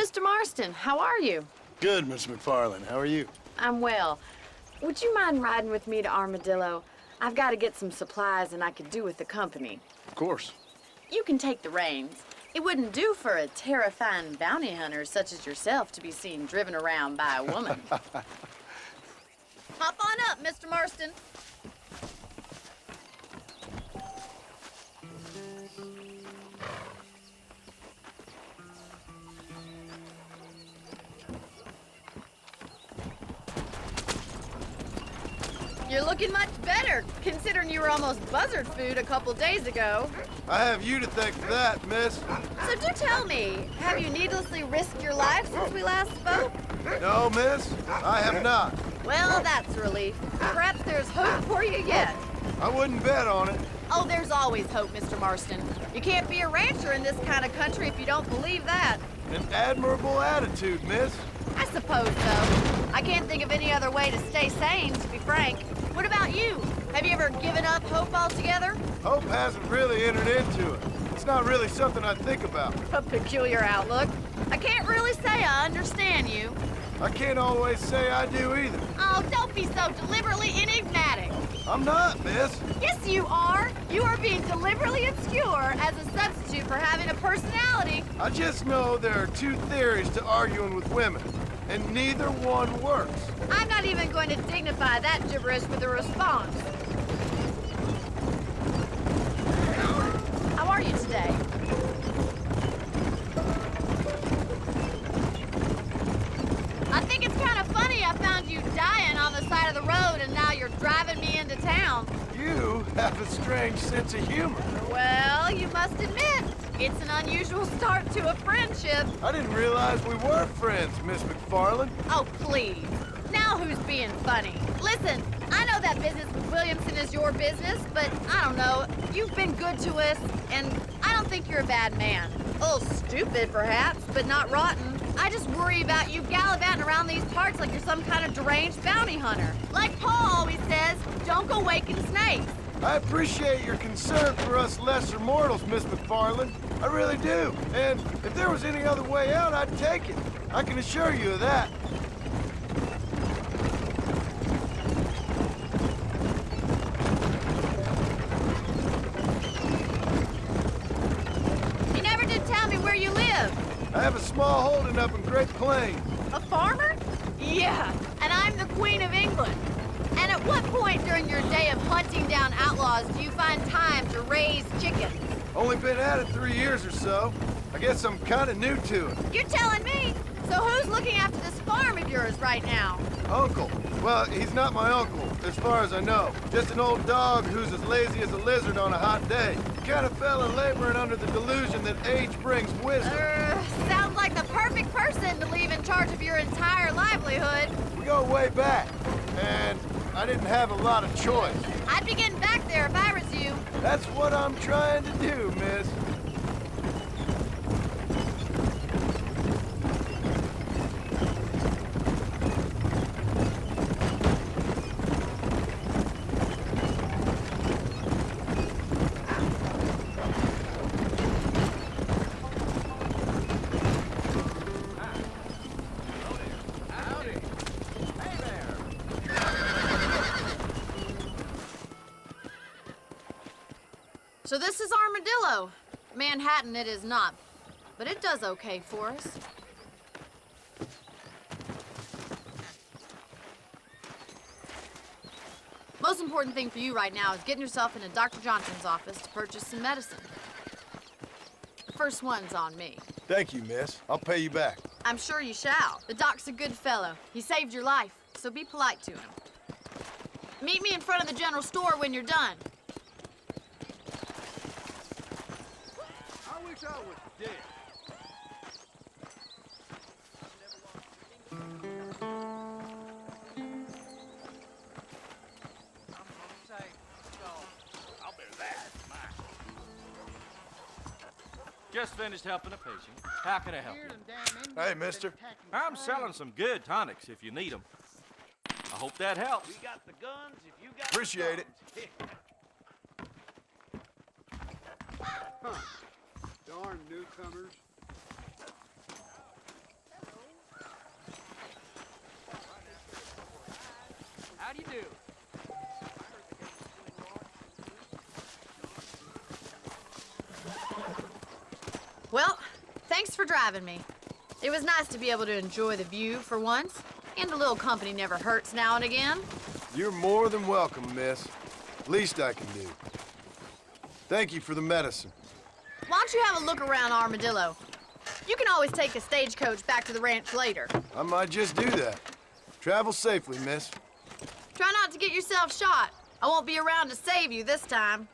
Mr. Marston, how are you? Good, Miss McFarland. How are you? I'm well. Would you mind riding with me to Armadillo? I've got to get some supplies and I could do with the company. Of course. You can take the reins. It wouldn't do for a terrifying bounty hunter such as yourself to be seen driven around by a woman. Hop on up, Mr. Marston. You're looking much better, considering you were almost buzzard food a couple days ago. I have you to thank for that, miss. So do tell me, have you needlessly risked your life since we last spoke? No, miss, I have not. Well, that's a relief. Perhaps there's hope for you yet. I wouldn't bet on it. Oh, there's always hope, Mr. Marston. You can't be a rancher in this kind of country if you don't believe that. An admirable attitude, miss. I suppose so. I can't think of any other way to stay sane, to be frank. What about you? Have you ever given up hope altogether? Hope hasn't really entered into it. It's not really something I think about. A peculiar outlook. I can't really say I understand you. I can't always say I do either. Oh, don't be so deliberately enigmatic. I'm not, miss. Yes, you are. You are being deliberately obscure as a substitute for having a personality. I just know there are two theories to arguing with women, and neither one works. I'm not even going to dignify that gibberish with a response. How are you today? I think it's kind of funny I found you dying on the side of the road and now you're driving me into town. You have a strange sense of humor. Well, you must admit, it's an unusual start to a friendship. I didn't realize we were friends, Miss McFarland. Oh, please. Now who's being funny? Listen, I know that business with Williamson is your business, but I don't know. You've been good to us, and I don't think you're a bad man. A little stupid, perhaps, but not rotten. I just worry about you gallivanting around these parts like you're some kind of deranged bounty hunter. Like Paul always says, don't go waking snakes. I appreciate your concern for us lesser mortals, Miss McFarland. I really do. And if there was any other way out, I'd take it. I can assure you of that. You never did tell me where you live. I have a small holding up in Great Plains. A farmer? Yeah, and I'm the Queen of England. And at what point during your day of hunting down outlaws do you find time to raise chickens? Only been at it 3 years or so. I guess I'm kind of new to it. You're telling me? So who's looking after this farm of yours right now? Uncle. Well, he's not my uncle, as far as I know. Just an old dog who's as lazy as a lizard on a hot day. The kind of fella laboring under the delusion that age brings wisdom. Sounds like the perfect person to leave in charge of your entire livelihood. We go way back, and I didn't have a lot of choice. I'd be getting back there if I was you. That's what I'm trying to do, miss. So this is Armadillo. Manhattan it is not, but it does okay for us. Most important thing for you right now is getting yourself into Dr. Johnson's office to purchase some medicine. The first one's on me. Thank you, miss. I'll pay you back. I'm sure you shall. The doc's a good fellow. He saved your life, so be polite to him. Meet me in front of the general store when you're done. I wish I was dead. Just finished helping a patient. How can I help you? Hey, mister. I'm selling some good tonics if you need them. I hope that helps. We got the guns if you got Appreciate it. Huh. Darn newcomers. Thanks for driving me. It was nice to be able to enjoy the view for once, and a little company never hurts now and again. You're more than welcome, miss. Least I can do. Thank you for the medicine. Why don't you have a look around Armadillo? You can always take a stagecoach back to the ranch later. I might just do that. Travel safely, miss. Try not to get yourself shot. I won't be around to save you this time.